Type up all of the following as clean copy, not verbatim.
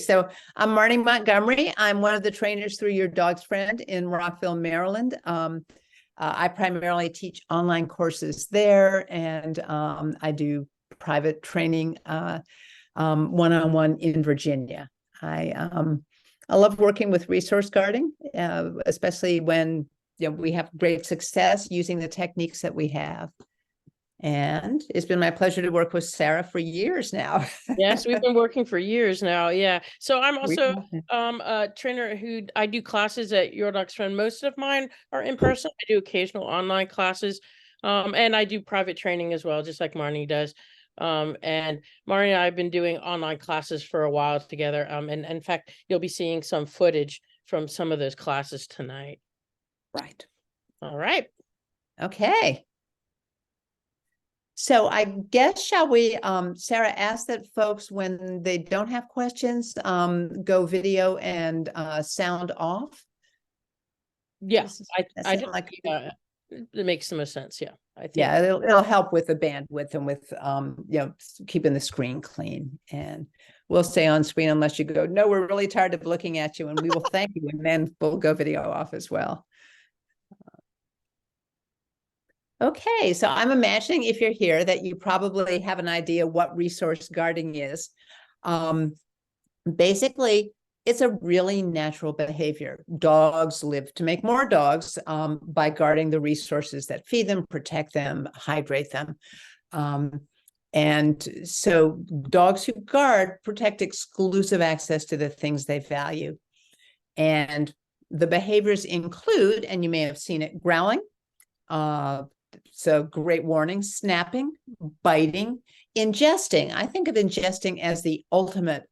So I'm Marnie Montgomery. I'm one of the trainers through Your Dog's Friend in Rockville, Maryland. I primarily teach online courses there, and I do private training one-on-one in Virginia. I love working with resource guarding, especially when we have great success using the techniques that we have. And it's been my pleasure to work with Sarah for years now. Yes, we've been working for years now. Yeah. So I'm also a trainer who I do classes at Your Dog's Friend. Most of mine are in person. I do occasional online classes. And I do private training as well, just like Marnie does. And Marnie and I have been doing online classes for a while together. And in fact, you'll be seeing some footage from some of those classes tonight. Right. All right. Okay. So I guess, shall we, Sarah, ask that folks, when they don't have questions, go video and sound off? Yes, I think like it makes the most sense. Yeah, I think. Yeah, it'll help with the bandwidth and with keeping the screen clean. And we'll stay on screen unless you go, no, we're really tired of looking at you, and we will thank you, and then we'll go video off as well. Okay, so I'm imagining if you're here that you probably have an idea what resource guarding is. Basically, it's a really natural behavior. Dogs live to make more dogs by guarding the resources that feed them, protect them, hydrate them. And so dogs who guard protect exclusive access to the things they value. And the behaviors include, and you may have seen it, growling, so great warning, snapping, biting, ingesting. I think of ingesting as the ultimate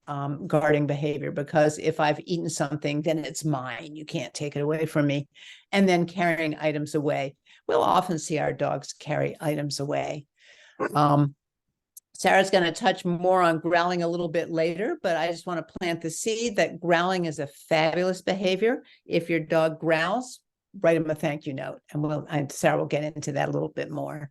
guarding behavior, because if I've eaten something, then it's mine. You can't take it away from me. And then carrying items away. We'll often see our dogs carry items away. Sarah's going to touch more on growling a little bit later, but I just want to plant the seed that growling is a fabulous behavior. If your dog growls, write him a thank you note, and Sarah will get into that a little bit more.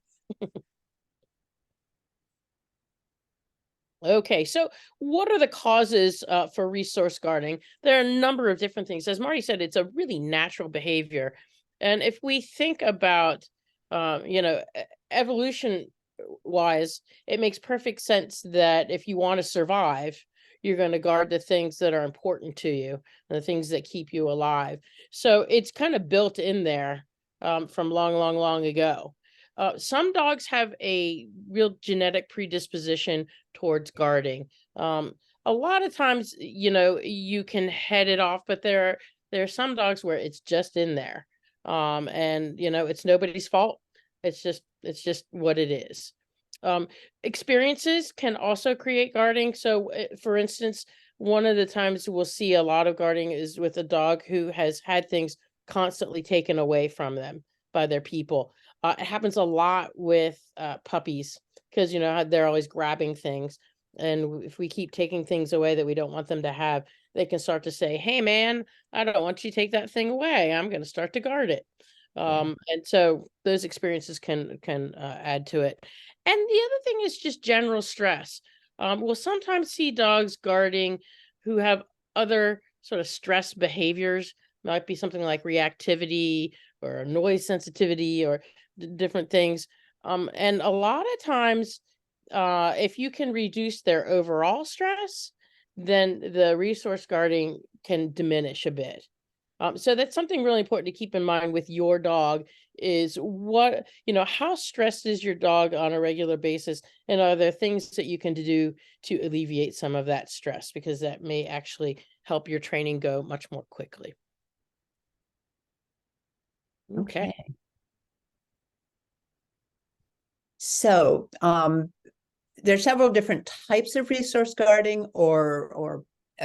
Okay, so what are the causes for resource guarding? There are a number of different things. As Marty said, it's a really natural behavior. And if we think about, evolution-wise, it makes perfect sense that if you want to survive, you're going to guard the things that are important to you, and the things that keep you alive. So it's kind of built in there from long ago. Some dogs have a real genetic predisposition towards guarding. A lot of times, you can head it off, but there are some dogs where it's just in there. And it's nobody's fault. It's just what it is. Experiences can also create guarding. So for instance, one of the times we'll see a lot of guarding is with a dog who has had things constantly taken away from them by their people. It happens a lot with puppies, because they're always grabbing things, and if we keep taking things away that we don't want them to have, they can start to say, hey man, I don't want you to take that thing away, I'm going to start to guard it. And so those experiences can add to it. And the other thing is just general stress. We'll sometimes see dogs guarding who have other sort of stress behaviors. Might be something like reactivity or noise sensitivity or different things. And a lot of times, if you can reduce their overall stress, then the resource guarding can diminish a bit. So that's something really important to keep in mind with your dog, is how stressed is your dog on a regular basis? And are there things that you can do to alleviate some of that stress? Because that may actually help your training go much more quickly. Okay. So there are several different types of resource guarding, or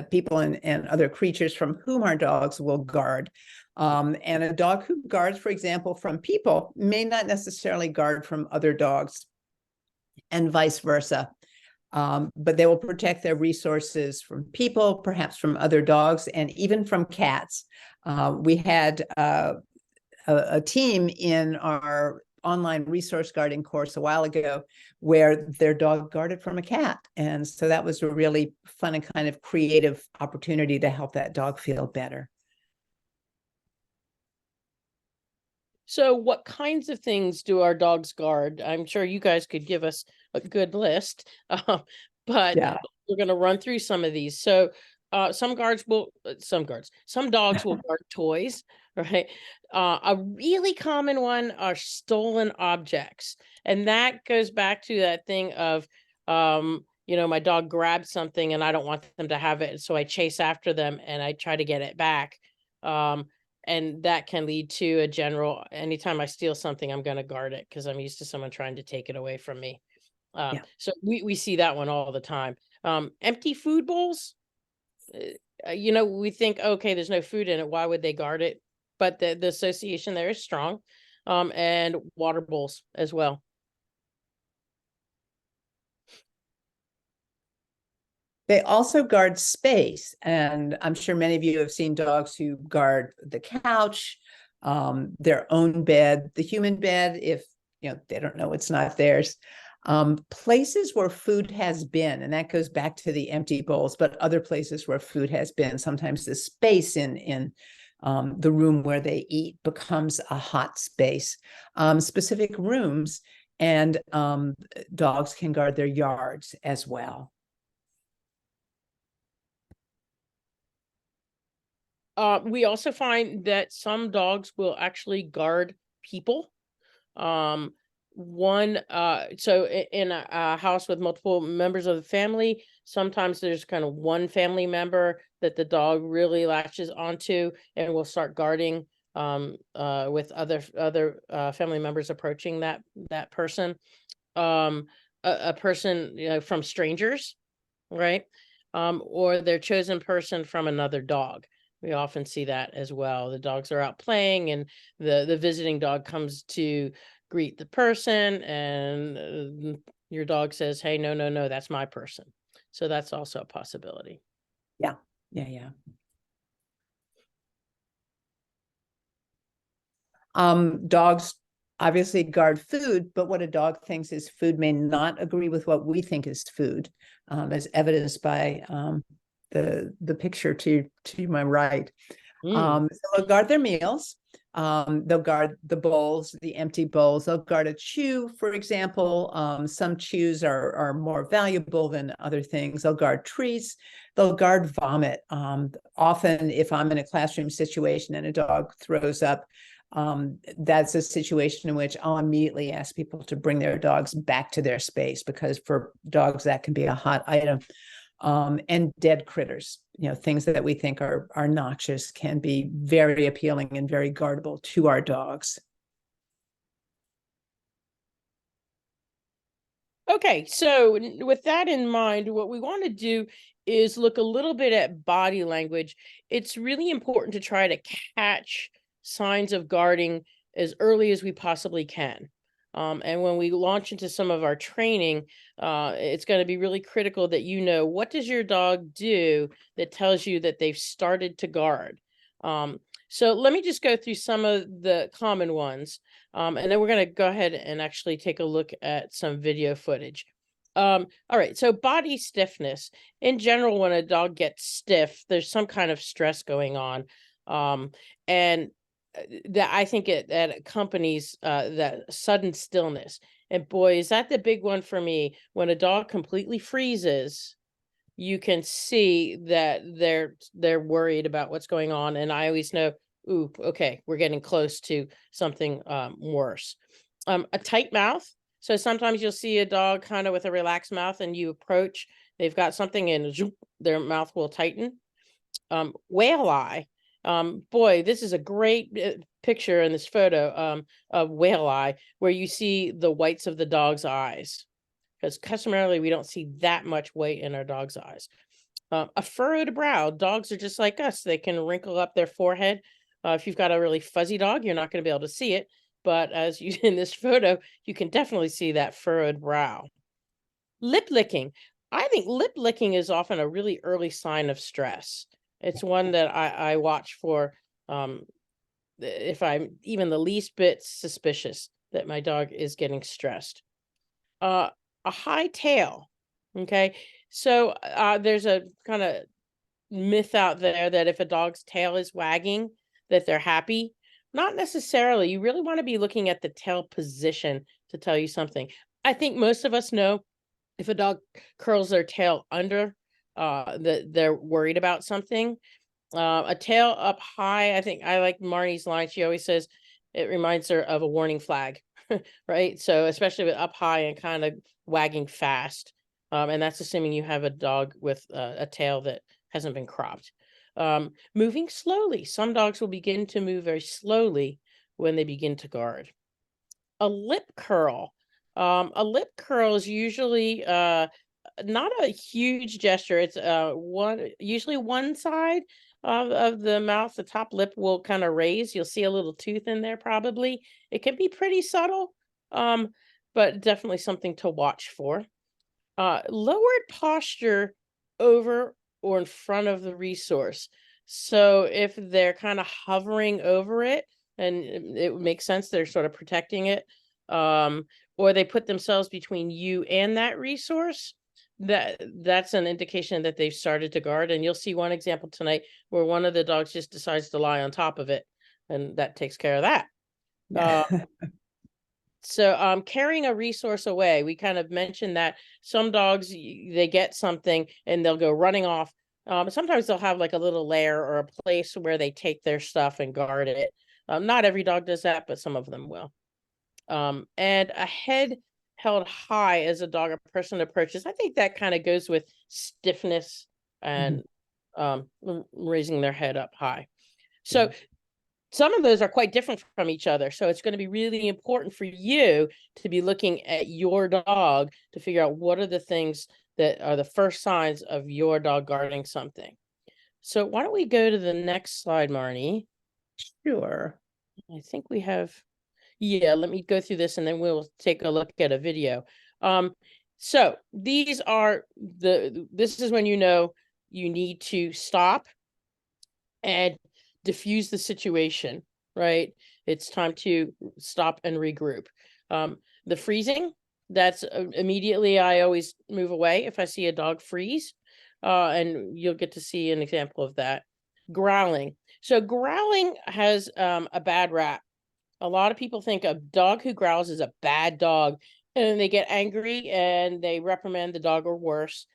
people and other creatures from whom our dogs will guard. And a dog who guards, for example, from people may not necessarily guard from other dogs, and vice versa. But they will protect their resources from people, perhaps from other dogs, and even from cats. We had a team in our online resource guarding course a while ago where their dog guarded from a cat. And so that was a really fun and kind of creative opportunity to help that dog feel better. So what kinds of things do our dogs guard? I'm sure you guys could give us a good list, but Yeah. we're going to run through some of these. So some dogs will guard toys, right? A really common one are stolen objects. And that goes back to that thing of, my dog grabbed something and I don't want them to have it. So I chase after them and I try to get it back. And that can lead to a general, anytime I steal something, I'm going to guard it because I'm used to someone trying to take it away from me. Yeah. So we see that one all the time. Empty food bowls, we think, okay, there's no food in it. Why would they guard it? But the association there is strong. And water bowls as well. They also guard space. And I'm sure many of you have seen dogs who guard the couch, their own bed, the human bed, if they don't know it's not theirs. Places where food has been, and that goes back to the empty bowls, but other places where food has been, sometimes the space in the room where they eat becomes a hot space. Specific rooms, and dogs can guard their yards as well. We also find that some dogs will actually guard people. So in a house with multiple members of the family, sometimes there's kind of one family member that the dog really latches onto and will start guarding with other family members approaching that person. A person from strangers, right? Or their chosen person from another dog. We often see that as well. The dogs are out playing and the visiting dog comes to greet the person and your dog says, hey, no, that's my person. So that's also a possibility. Yeah. Dogs obviously guard food, but what a dog thinks is food may not agree with what we think is food, as evidenced by the picture to my right. So they'll guard their meals. They'll guard the bowls, the empty bowls. They'll guard a chew, for example. Some chews are more valuable than other things. They'll guard treats. They'll guard vomit. Often, if I'm in a classroom situation and a dog throws up, that's a situation in which I'll immediately ask people to bring their dogs back to their space, because for dogs that can be a hot item. And dead critters, things that we think are noxious, can be very appealing and very guardable to our dogs. Okay, so with that in mind, what we want to do is look a little bit at body language. It's really important to try to catch signs of guarding as early as we possibly can. And when we launch into some of our training, it's going to be really critical that what does your dog do that tells you that they've started to guard. So let me just go through some of the common ones, and then we're going to go ahead and actually take a look at some video footage. All right, so body stiffness. In general, when a dog gets stiff, there's some kind of stress going on. And that I think that accompanies that sudden stillness. And boy, is that the big one for me. When a dog completely freezes, you can see that they're worried about what's going on. And I always know, ooh, okay, we're getting close to something worse. A tight mouth. So sometimes you'll see a dog kind of with a relaxed mouth and you approach, they've got something and their mouth will tighten. Whale eye. Boy, this is a great picture in this photo of whale eye, where you see the whites of the dog's eyes, because customarily we don't see that much white in our dog's eyes. A furrowed brow. Dogs are just like us. They can wrinkle up their forehead. If you've got a really fuzzy dog, you're not going to be able to see it. But as you in this photo, you can definitely see that furrowed brow. Lip licking. I think lip licking is often a really early sign of stress. It's one that I watch for if I'm even the least bit suspicious that my dog is getting stressed. A high tail. Okay. So there's a kind of myth out there that if a dog's tail is wagging, that they're happy. Not necessarily. You really want to be looking at the tail position to tell you something. I think most of us know if a dog curls their tail under, that they're worried about something. A tail up high, I think I like Marnie's line. She always says it reminds her of a warning flag, right? So especially with up high and kind of wagging fast. And that's assuming you have a dog with a tail that hasn't been cropped. Moving slowly. Some dogs will begin to move very slowly when they begin to guard. A lip curl. A lip curl is usually not a huge gesture. It's usually one side of the mouth. The top lip will kind of raise. You'll see a little tooth in there probably. It can be pretty subtle, but definitely something to watch for. Lowered posture over or in front of the resource. So if they're kind of hovering over it, and it makes sense, they're sort of protecting it, or they put themselves between you and that resource, that's an indication that they've started to guard. And you'll see one example tonight where one of the dogs just decides to lie on top of it, and that takes care of that. So carrying a resource away, we kind of mentioned that some dogs, they get something and they'll go running off. Sometimes they'll have like a little lair or a place where they take their stuff and guard it. Not every dog does that, but some of them will. And a head held high as a dog or person approaches. I think that kind of goes with stiffness and raising their head up high. So some of those are quite different from each other. So it's going to be really important for you to be looking at your dog to figure out what are the things that are the first signs of your dog guarding something. So why don't we go to the next slide, Marnie? Sure. I think we have, yeah, let me go through this and then we'll take a look at a video. So these are this is when you know you need to stop and diffuse the situation, right? It's time to stop and regroup. The freezing, that's immediately, I always move away if I see a dog freeze, and you'll get to see an example of that. Growling. So growling has a bad rap. A lot of people think a dog who growls is a bad dog, and they get angry and they reprimand the dog or worse.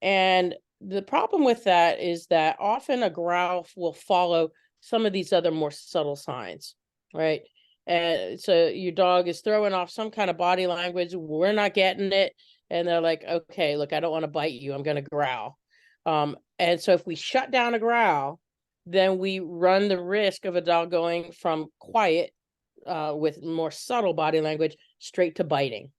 And the problem with that is that often a growl will follow some of these other more subtle signs, right? And so your dog is throwing off some kind of body language. We're not getting it. And they're like, okay, look, I don't want to bite you. I'm going to growl. And so if we shut down a growl, then we run the risk of a dog going from quiet with more subtle body language straight to biting.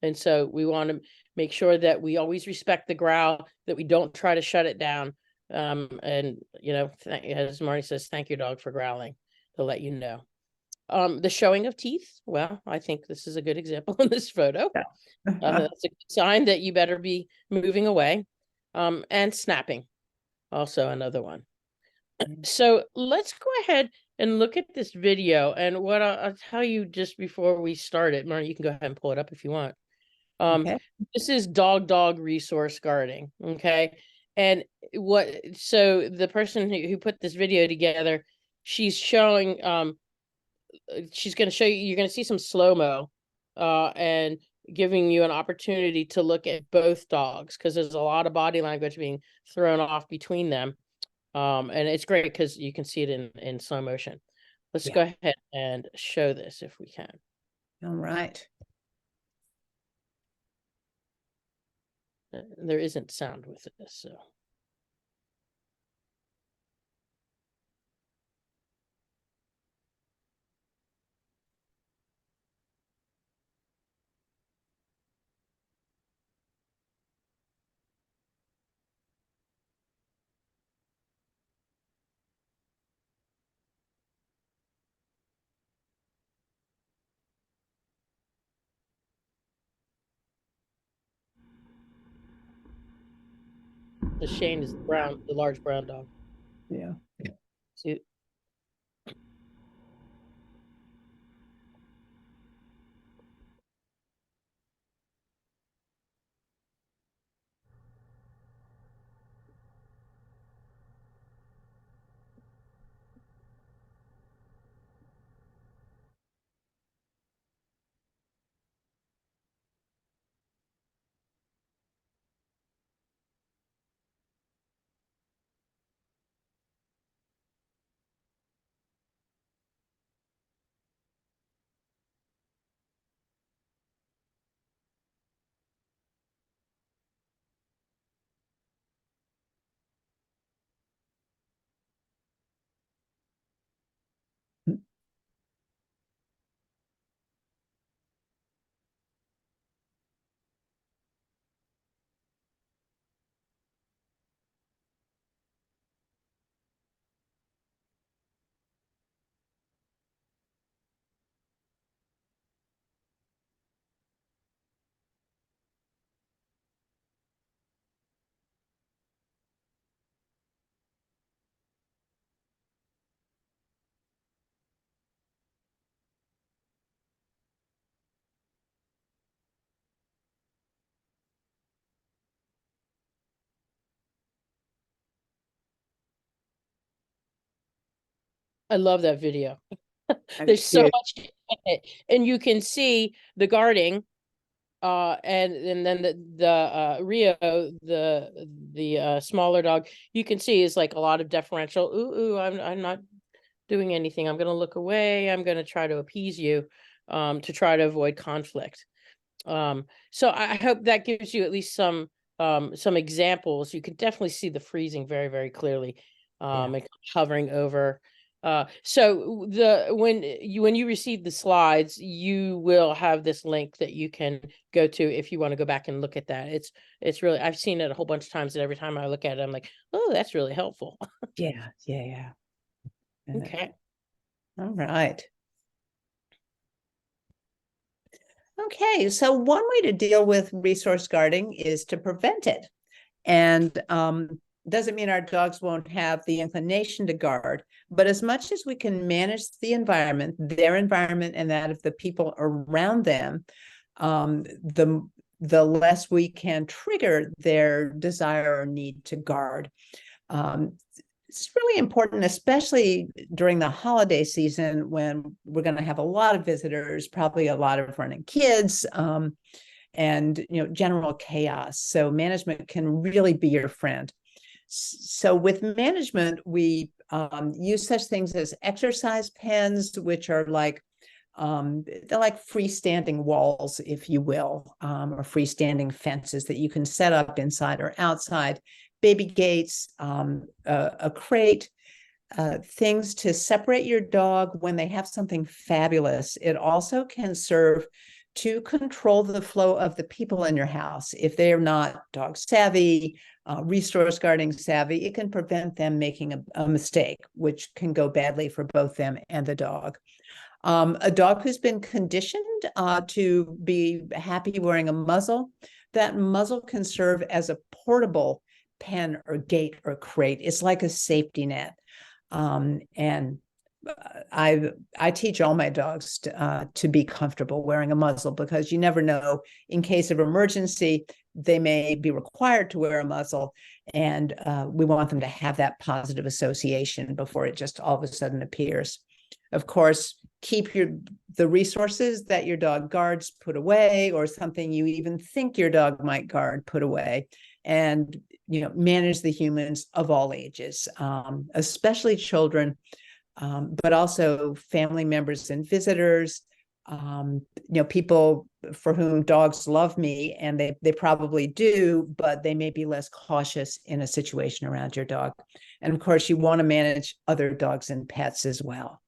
And so we want to make sure that we always respect the growl, that we don't try to shut it down. And, you know, as Marnie says, thank your dog for growling, to let you know. The showing of teeth. Well, I think this is a good example in this photo. That's a good sign that you better be moving away. And snapping, also another one. So let's go ahead and look at this video. And what I'll tell you just before we start it, Marnie, you can go ahead and pull it up if you want. Okay. This is dog resource guarding. Okay. And so the person who put this video together, she's showing, she's going to show you, you're going to see some slow-mo, and giving you an opportunity to look at both dogs, because there's a lot of body language being thrown off between them. And it's great because you can see it in slow motion. Let's go ahead and show this if we can. All right. There isn't sound with this, so. The Shane is brown, the large brown dog. Yeah. See, I love that video. I There's so do. much in it, and you can see the guarding, and then the Rio, the smaller dog, you can see is like a lot of deferential. Ooh, I'm not doing anything. I'm going to look away. I'm going to try to appease you, to try to avoid conflict. So I hope that gives you at least some examples. You can definitely see the freezing very, very clearly, Yeah. and hovering over. So when you receive the slides, you will have this link that you can go to if you want to go back and look at that. It's really, I've seen it a whole bunch of times, and every time I look at it, I'm like, oh, that's really helpful. Yeah. Yeah. Yeah. Okay. All right. Okay, so one way to deal with resource guarding is to prevent it. And doesn't mean our dogs won't have the inclination to guard, but as much as we can manage the environment, their environment, and that of the people around them, the less we can trigger their desire or need to guard. It's really important, especially during the holiday season when we're going to have a lot of visitors, probably a lot of running kids, and general chaos. So management can really be your friend. So with management, we use such things as exercise pens, which are like they're like freestanding walls, if you will, or freestanding fences that you can set up inside or outside, baby gates, a crate, things to separate your dog when they have something fabulous. It also can serve to control the flow of the people in your house. If they're not dog savvy, resource guarding savvy, it can prevent them making a mistake, which can go badly for both them and the dog. A dog who's been conditioned to be happy wearing a muzzle, that muzzle can serve as a portable pen or gate or crate. It's like a safety net. And I teach all my dogs to be comfortable wearing a muzzle, because you never know, in case of emergency, they may be required to wear a muzzle, and we want them to have that positive association before it just all of a sudden appears. Of course, keep the resources that your dog guards put away, or something you even think your dog might guard put away, and manage the humans of all ages, especially children, but also family members and visitors, people for whom dogs love me, and they probably do, but they may be less cautious in a situation around your dog. And of course, you want to manage other dogs and pets as well.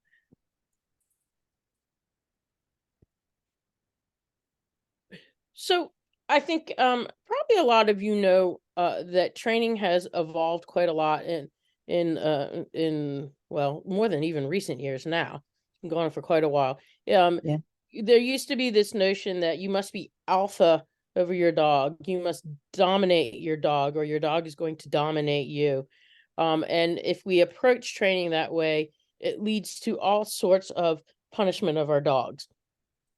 So I think probably a lot of that training has evolved quite a lot in well, more than even recent years now. It's been going on for quite a while. Yeah. There used to be this notion that you must be alpha over your dog. You must dominate your dog, or your dog is going to dominate you. And if we approach training that way, it leads to all sorts of punishment of our dogs.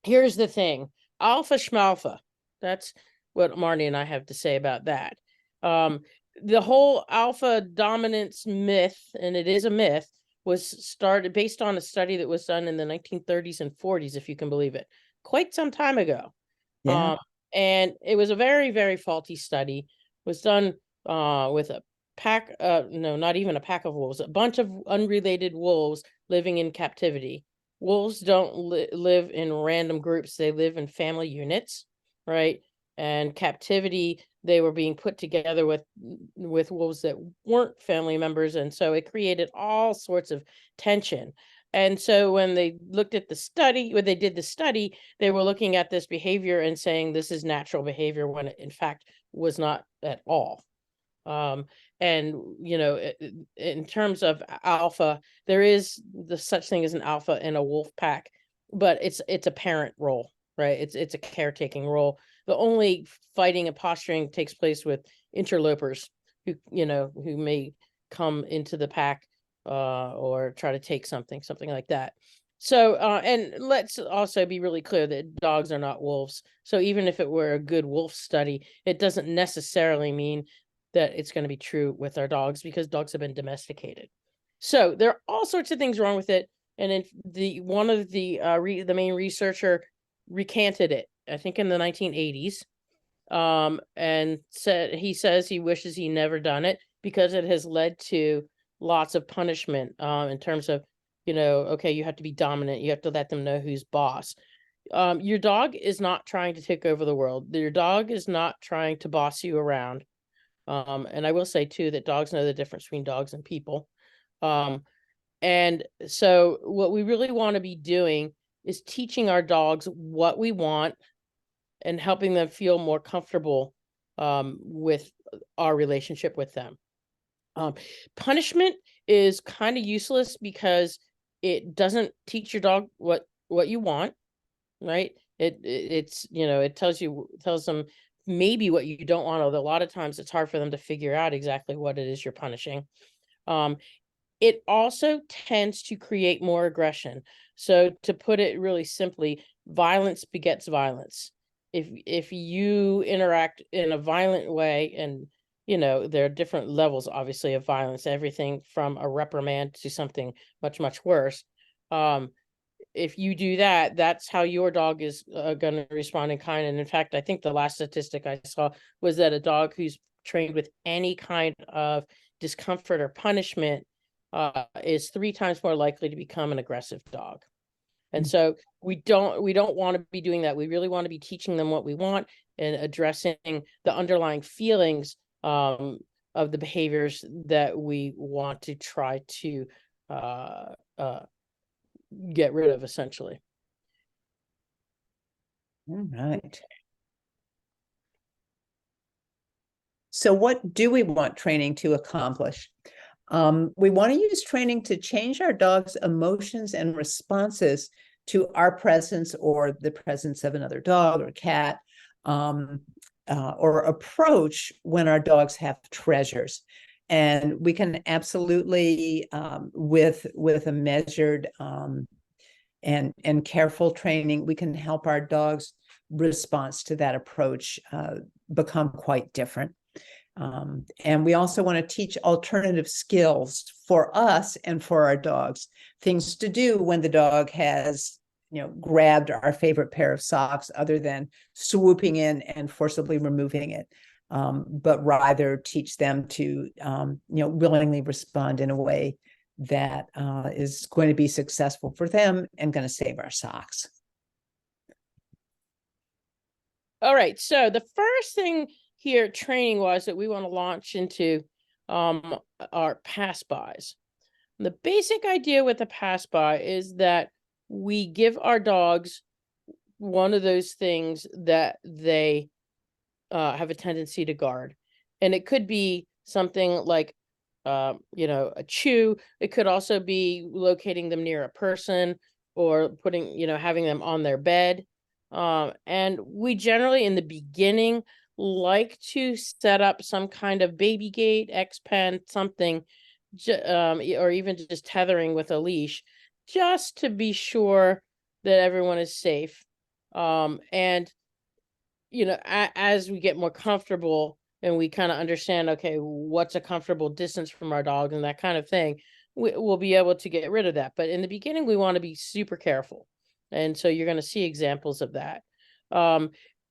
Here's the thing: alpha schmalpha. That's what Marnie and I have to say about that. The whole alpha dominance myth, and it is a myth, was started based on a study that was done in the 1930s and 40s, if you can believe it, quite some time ago. Yeah. And it was a very, very faulty study. It was done with a pack, no, not even a pack of wolves, a bunch of unrelated wolves living in captivity. Wolves don't live in random groups. They live in family units, right? And captivity, they were being put together with wolves that weren't family members. And so it created all sorts of tension. And so when they looked at the study, when they did the study, they were looking at this behavior and saying this is natural behavior, when it in fact was not at all. And in terms of alpha, there is the such thing as an alpha in a wolf pack, but it's a parent role, right? It's a caretaking role. The only fighting and posturing takes place with interlopers who may come into the pack or try to take something like that. So and let's also be really clear that dogs are not wolves. So even if it were a good wolf study, it doesn't necessarily mean that it's going to be true with our dogs, because dogs have been domesticated. So there are all sorts of things wrong with it. And in one of the main researcher recanted it, I think in the 1980s, and he says he wishes he never done it because it has led to lots of punishment, in terms of, okay, you have to be dominant, you have to let them know who's boss. Your dog is not trying to take over the world. Your dog is not trying to boss you around. And I will say too that dogs know the difference between dogs and people. And so what we really want to be doing is teaching our dogs what we want and helping them feel more comfortable with our relationship with them. Punishment is kind of useless because it doesn't teach your dog what you want, right? It tells them maybe what you don't want, although a lot of times it's hard for them to figure out exactly what it is you're punishing. It also tends to create more aggression. So to put it really simply, violence begets violence. If you interact in a violent way, and there are different levels obviously of violence, everything from a reprimand to something much, much worse. If you do that, that's how your dog is going to respond in kind. And in fact, I think the last statistic I saw was that a dog who's trained with any kind of discomfort or punishment is 3 times more likely to become an aggressive dog. And so we don't want to be doing that. We really want to be teaching them what we want and addressing the underlying feelings of the behaviors that we want to try to get rid of, essentially. All right. So what do we want training to accomplish? We want to use training to change our dog's emotions and responses to our presence or the presence of another dog or cat, or approach when our dogs have treasures. And we can absolutely, with a measured and careful training, we can help our dog's response to that approach become quite different. And we also want to teach alternative skills for us and for our dogs, things to do when the dog has, grabbed our favorite pair of socks, other than swooping in and forcibly removing it, but rather teach them to, willingly respond in a way that is going to be successful for them and going to save our socks. All right. So the first thing here, training wise, that we want to launch into our pass-bys. The basic idea with the pass-by is that we give our dogs one of those things that they have a tendency to guard. And it could be something like, a chew. It could also be locating them near a person, or putting, having them on their bed. And we generally, in the beginning, like to set up some kind of baby gate, X-pen, something, or even just tethering with a leash, just to be sure that everyone is safe. And as we get more comfortable and we kind of understand, okay, what's a comfortable distance from our dog and that kind of thing, we'll be able to get rid of that. But in the beginning, we want to be super careful. And so you're going to see examples of that.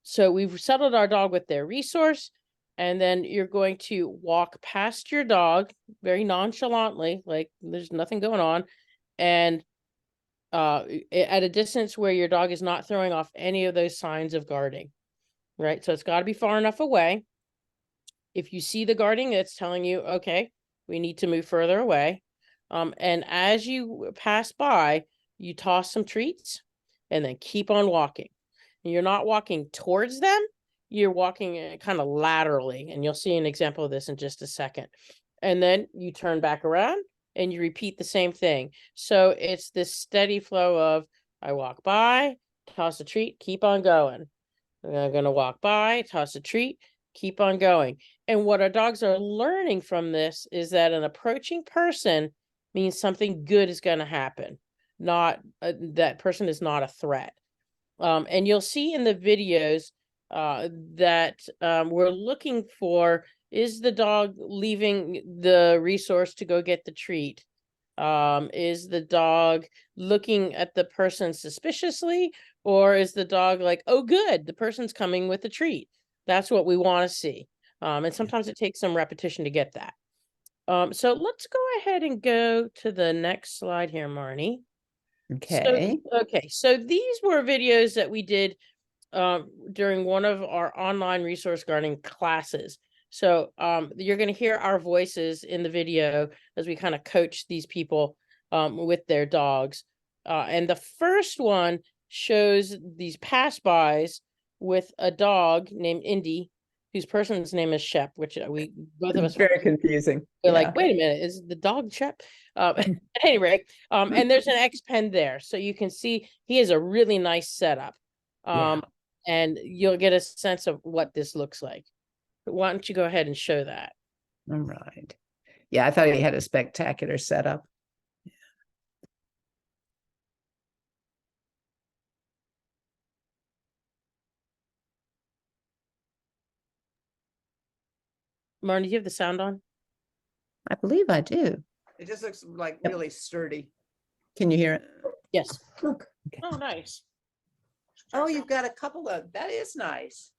So we've settled our dog with their resource, and then you're going to walk past your dog very nonchalantly, like there's nothing going on, and at a distance where your dog is not throwing off any of those signs of guarding, right? So it's got to be far enough away. If you see the guarding, it's telling you, okay, we need to move further away. And as you pass by, you toss some treats and then keep on walking. You're not walking towards them, you're walking kind of laterally, and you'll see an example of this in just a second. And then you turn back around and you repeat the same thing. So it's this steady flow of, I walk by, toss a treat, keep on going. I'm going to walk by, toss a treat, keep on going. And what our dogs are learning from this is that an approaching person means something good is going to happen, not that person is not a threat. And you'll see in the videos that we're looking for, is the dog leaving the resource to go get the treat? Is the dog looking at the person suspiciously, or is the dog like, oh, good, the person's coming with a treat? That's what we want to see. And sometimes it takes some repetition to get that. So let's go ahead and go to the next slide here, Marnie. Okay. So these were videos that we did during one of our online resource guarding classes. So you're going to hear our voices in the video as we kind of coach these people with their dogs. And the first one shows these pass-bys with a dog named Indy, whose person's name is Shep, which we both of us Very confusing. we're like, wait a minute, is the dog Shep? At any rate, and there's an X pen there, so you can see he has a really nice setup. And you'll get a sense of what this looks like. But why don't you go ahead and show that? All right. Yeah, I thought he had a spectacular setup. Marnie, do you have the sound on? I believe I do. It just looks like really sturdy. Can you hear it? Yes. Look. Oh, nice. Oh, you've got a couple of, that is nice.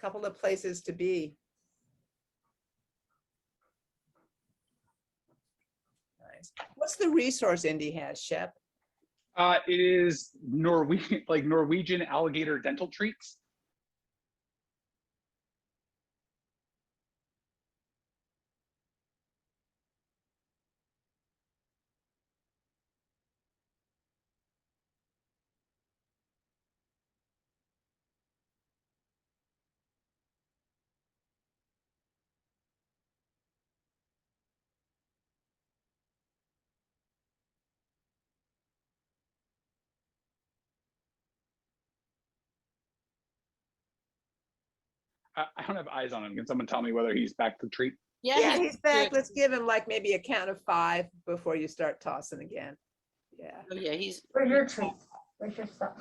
Couple of places to be. Nice. What's the resource Indy has, Shep? It is Norwegian, like Norwegian alligator dental treats. I don't have eyes on him. Can someone tell me whether he's back to treat? Yeah, he's back. Let's give him like maybe a count of 5 before you start tossing again. Yeah. Oh, yeah, he's. Where's your treat? Where's your stuff?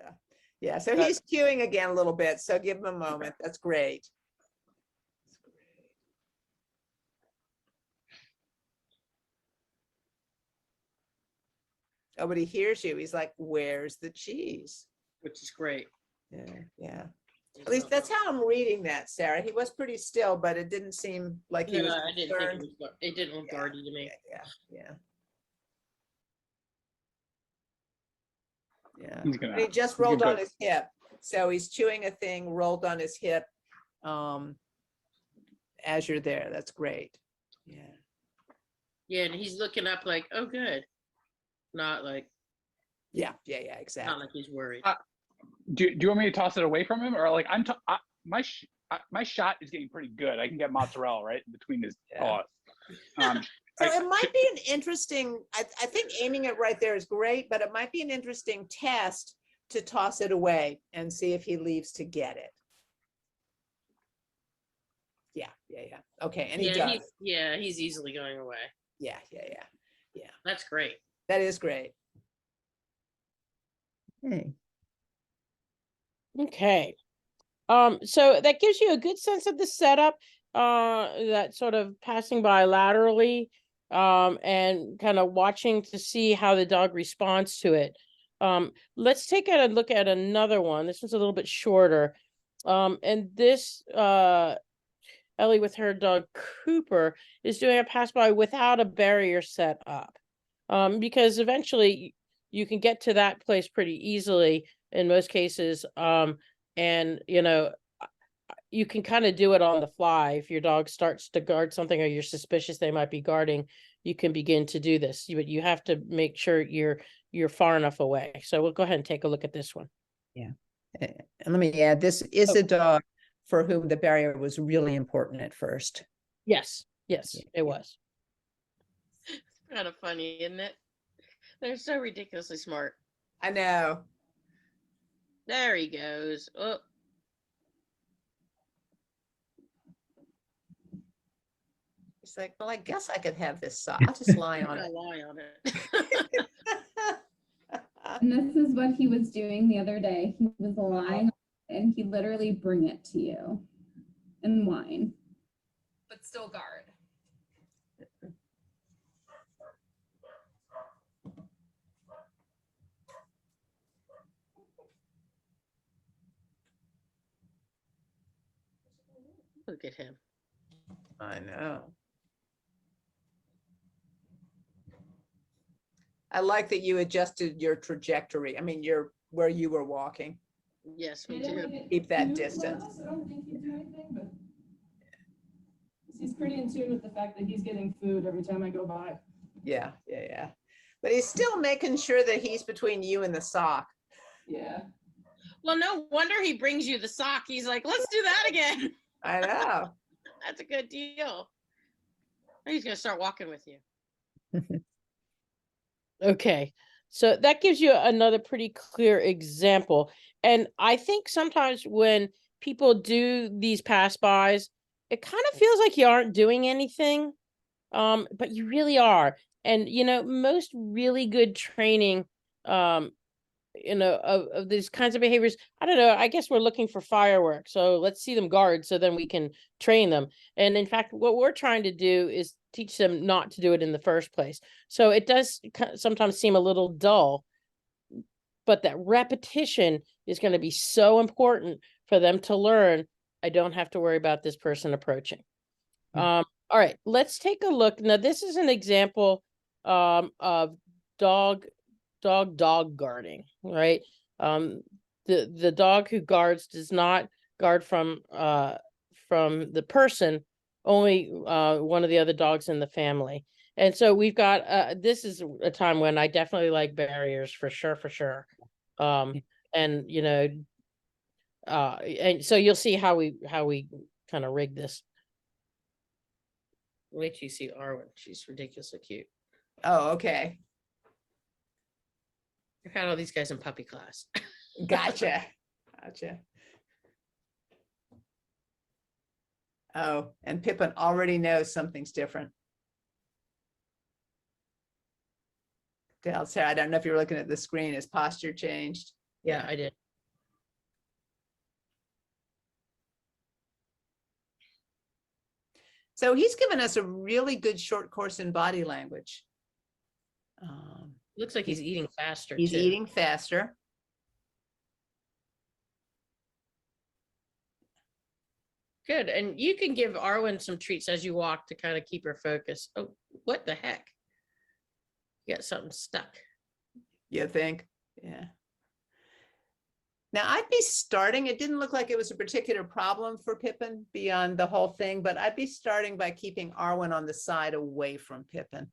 Yeah. Yeah. So he's queuing again a little bit. So give him a moment. That's great. Oh, but he hears you. He's like, where's the cheese? Which is great. Yeah. Yeah. At least that's how I'm reading that, Sarah. He was pretty still, but it didn't seem like he was I didn't think concerned. it didn't look Yeah, guardy to me. Yeah. Yeah. He's gonna. And he just rolled on his hip. So he's chewing a thing rolled on his hip as you're there. That's great. Yeah. Yeah, and he's looking up like, oh, good. Not like, Yeah, not exactly. like he's worried. Do you want me to toss it away from him, or like my shot is getting pretty good. I can get mozzarella right in between his paws. So it might be an interesting, I think aiming it right there is great, but it might be an interesting test to toss it away and see if he leaves to get it. Yeah. Okay, and he does. He's easily going away. Yeah. That's great. That is great. Hey. Okay. So that gives you a good sense of the setup, that sort of passing by laterally, and kind of watching to see how the dog responds to it. Let's take a look at another one. This one's a little bit shorter. And this Ellie with her dog Cooper is doing a pass by without a barrier set up. Because eventually you can get to that place pretty easily in most cases. And you know, you can kind of do it on the fly. If your dog starts to guard something or you're suspicious they might be guarding, you can begin to do this. But you have to make sure you're far enough away. So we'll go ahead and take a look at this one. Yeah. And let me add, this is Oh. a dog for whom the barrier was really important at first. Yes, yes, Yeah. it was. Kind of funny, isn't it? They're so ridiculously smart. I know. There he goes. Oh. He's like, well, I guess I could have this sock. I'll just lie on it. Lie on it. And this is what he was doing the other day. He was lying and he'd literally bring it to you and whine. But still guard. Look at him. I know. I like that you adjusted your trajectory. I mean, where you were walking. Yes, me too. Keep that distance. I don't think he'd do anything, but he's pretty in tune with the fact that he's getting food every time I go by. Yeah, yeah, yeah. But he's still making sure that he's between you and the sock. Yeah. Well, no wonder he brings you the sock. He's like, let's do that again. I know. That's a good deal. He's gonna start walking with you. Okay, so that gives you another pretty clear example. And I think sometimes when people do these pass-bys, it kind of feels like you aren't doing anything, but you really are. And, you know, most really good training, you know, of these kinds of behaviors, I don't know, I guess we're looking for fireworks. So let's see them guard so then we can train them. And in fact, what we're trying to do is teach them not to do it in the first place. So it does sometimes seem a little dull, but that repetition is going to be so important for them to learn. I don't have to worry about this person approaching. All right, let's take a look. Now, this is an example of dog guarding, right? The dog who guards does not guard from the person, only one of the other dogs in the family. And so we've got this is a time when I definitely like barriers for sure. And you know, and so you'll see how we kind of rig this. Wait till you see Arwen. She's ridiculously cute. Oh, okay. I've had all these guys in puppy class. Gotcha. Gotcha. Oh, and Pippin already knows something's different. Dale, Sarah, I don't know if you're looking at the screen. His posture changed. Yeah, I did. So he's given us a really good short course in body language. Looks like he's eating faster. He's too. eating faster. Good. And you can give Arwen some treats as you walk to kind of keep her focused. Oh, what the heck? You got something stuck. You think? Yeah. Now I'd be starting, it didn't look like it was a particular problem for Pippin beyond the whole thing, but I'd be starting by keeping Arwen on the side away from Pippin.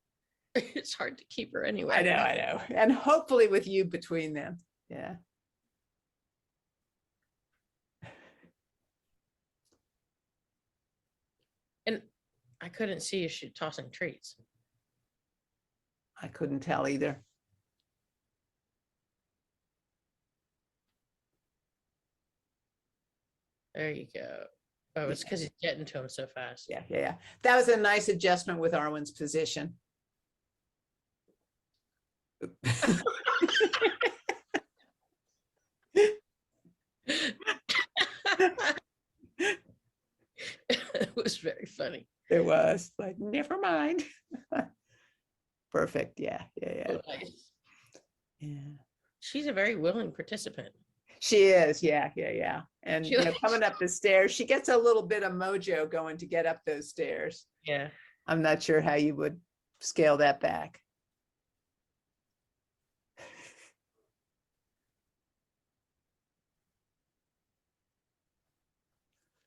It's hard to keep her anyway. I know. And hopefully with you between them. Yeah. And I couldn't see if she's tossing treats. I couldn't tell either. There you go. Oh, it's because he's getting to him so fast. Yeah. That was a nice adjustment with Arwen's position. It was very funny. It was like, never mind. Perfect. Yeah, yeah, Oh, yeah, nice. yeah. She's a very willing participant. She is. Yeah, yeah, yeah. And She you know, likes- coming up the stairs, she gets a little bit of mojo going to get up those stairs. Yeah. I'm not sure how you would scale that back.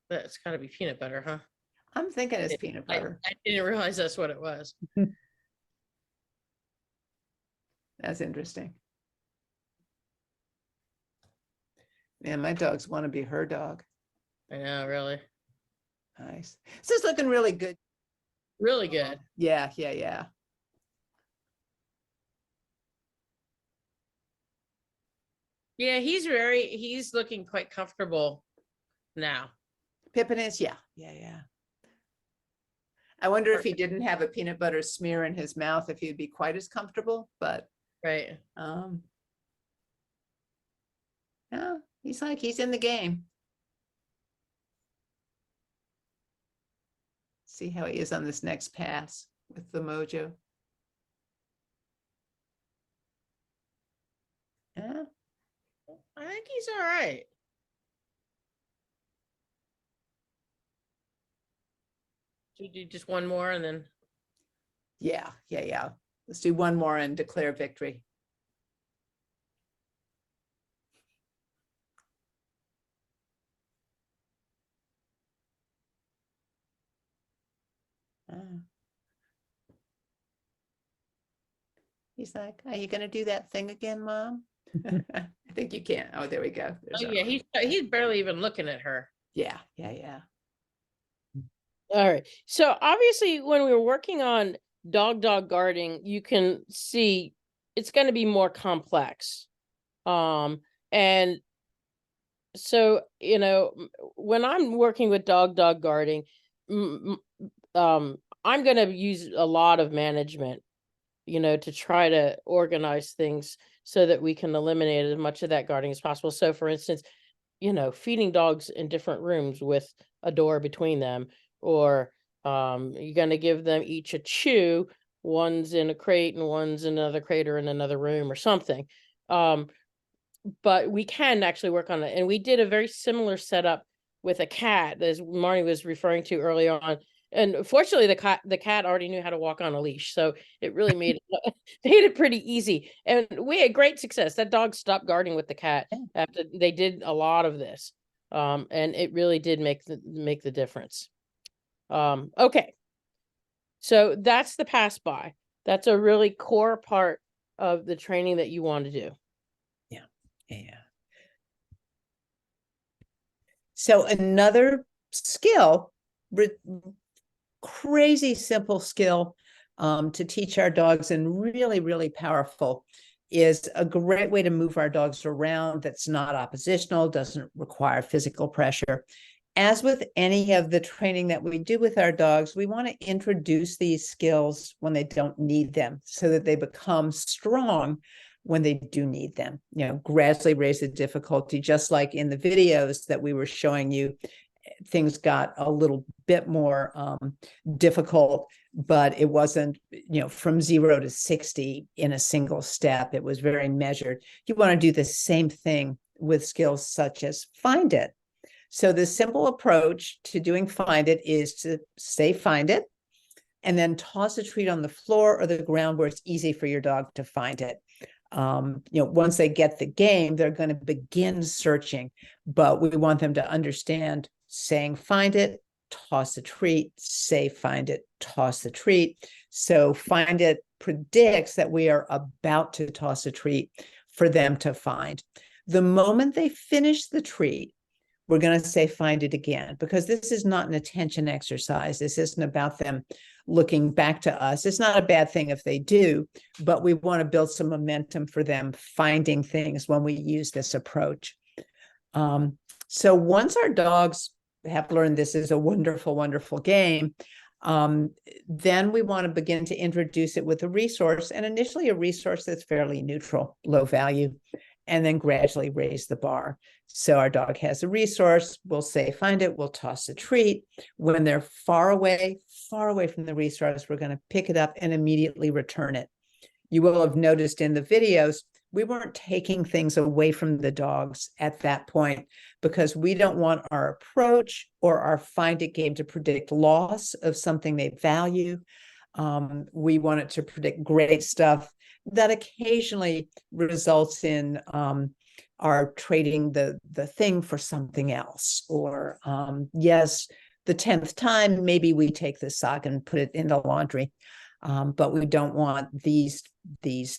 That's gotta be peanut butter, huh? I'm thinking it's It- peanut I, butter. I didn't realize that's what it was. That's interesting. Man, my dogs want to be her dog. I know, really. Nice. This is looking really good. Really good. Yeah, yeah, yeah. Yeah, he's looking quite comfortable now. Pippin is, yeah, yeah, yeah. I wonder if he didn't have a peanut butter smear in his mouth, if he'd be quite as comfortable, but Right. no, he's like, he's in the game. See how he is on this next pass with the mojo. Yeah, I think he's all right. Should we do just one more and then yeah, yeah, yeah. Let's do one more and declare victory. He's like, are you gonna do that thing again, Mom? I think you can. Oh, there we go. There's oh our yeah, one. he's barely even looking at her. Yeah, yeah, yeah. All right. So obviously when we were working on dog guarding, you can see it's going to be more complex. And so, you know, when I'm working with dog guarding, I'm going to use a lot of management, you know, to try to organize things so that we can eliminate as much of that guarding as possible. So for instance, you know, feeding dogs in different rooms with a door between them, or you're going to give them each a chew, one's in a crate and one's in another crate or in another room or something. But we can actually work on it. And we did a very similar setup with a cat, as Marnie was referring to earlier on. And fortunately, the cat already knew how to walk on a leash, so it really made it pretty easy. And we had great success. That dog stopped guarding with the cat after they did a lot of this, and it really did make the difference. Okay, so that's the pass by. That's a really core part of the training that you want to do. Yeah. So another skill, crazy simple skill to teach our dogs, and really, really powerful, is a great way to move our dogs around that's not oppositional, doesn't require physical pressure. As with any of the training that we do with our dogs, we want to introduce these skills when they don't need them so that they become strong when they do need them. You know, gradually raise the difficulty, just like in the videos that we were showing you. Things got a little bit more difficult, but it wasn't, you know, from 0 to 60 in a single step. It was very measured. You want to do the same thing with skills such as find it. So the simple approach to doing find it is to say find it, and then toss a treat on the floor or the ground where it's easy for your dog to find it. You know, once they get the game, they're going to begin searching, but we want them to understand saying find it, toss a treat, say find it, toss the treat. So find it predicts that we are about to toss a treat for them to find. The moment they finish the treat, we're going to say find it again, because this is not an attention exercise. This isn't about them looking back to us. It's not a bad thing if they do, but we want to build some momentum for them finding things when we use this approach. So once our dogs have learned this is a wonderful, wonderful game, then we want to begin to introduce it with a resource, and initially a resource that's fairly neutral, low value, and then gradually raise the bar. So our dog has a resource, we'll say find it, we'll toss a treat. When they're far away from the resource, we're going to pick it up and immediately return it. you will have noticed in the videos, we weren't taking things away from the dogs at that point because we don't want our approach or our find it game to predict loss of something they value. We want it to predict great stuff that occasionally results in our trading the thing for something else. Or yes, the 10th time, maybe we take the sock and put it in the laundry. But we don't want these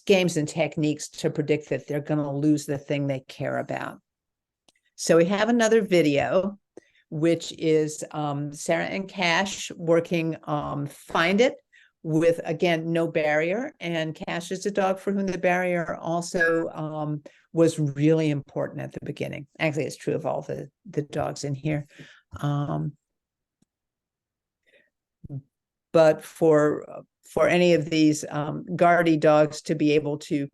games and techniques to predict that they're going to lose the thing they care about. So we have another video, which is Sarah and Cash working Find It with, again, no barrier. And Cash is a dog for whom the barrier also was really important at the beginning. Actually, it's true of all the dogs in here. But for any of these guardy dogs to be able to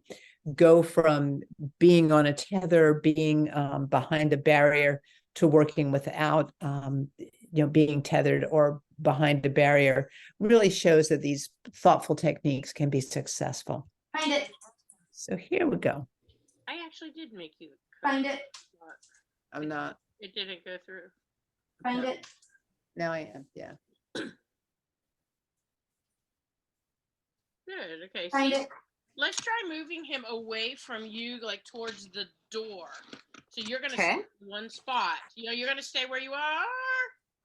go from being on a tether, being behind a barrier, to working without, being tethered or behind a barrier, really shows that these thoughtful techniques can be successful. Find it. So here we go. I actually did make you. Find it. I'm not. It didn't go through. Find it. Now I am. Yeah. Good. Okay. Find So it. let's try moving him away from you, like towards the door. So you're gonna Okay. stay in one spot. You're gonna stay where you are.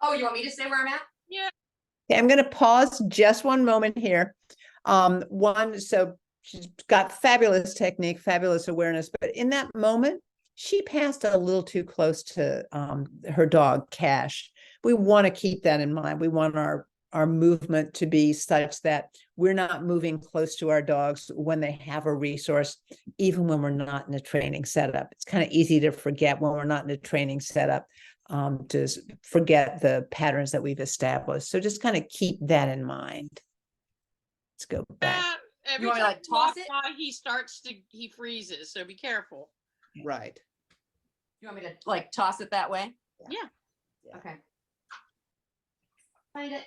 Oh, you want me to stay where I'm at? Yeah. Okay, I'm going to pause just one moment here. So she's got fabulous technique, fabulous awareness, but in that moment, she passed a little too close to her dog, Cash. We want to keep that in mind. We want our movement to be such that we're not moving close to our dogs when they have a resource, even when we're not in a training setup. It's kind of easy to forget when we're not in a training setup, to forget the patterns that we've established. So just kind of keep that in mind. Let's go back. Every You want me to, time like, you walk toss it? by, he freezes. So be careful. Right. You want me to like toss it that way? Yeah. Okay. Find it.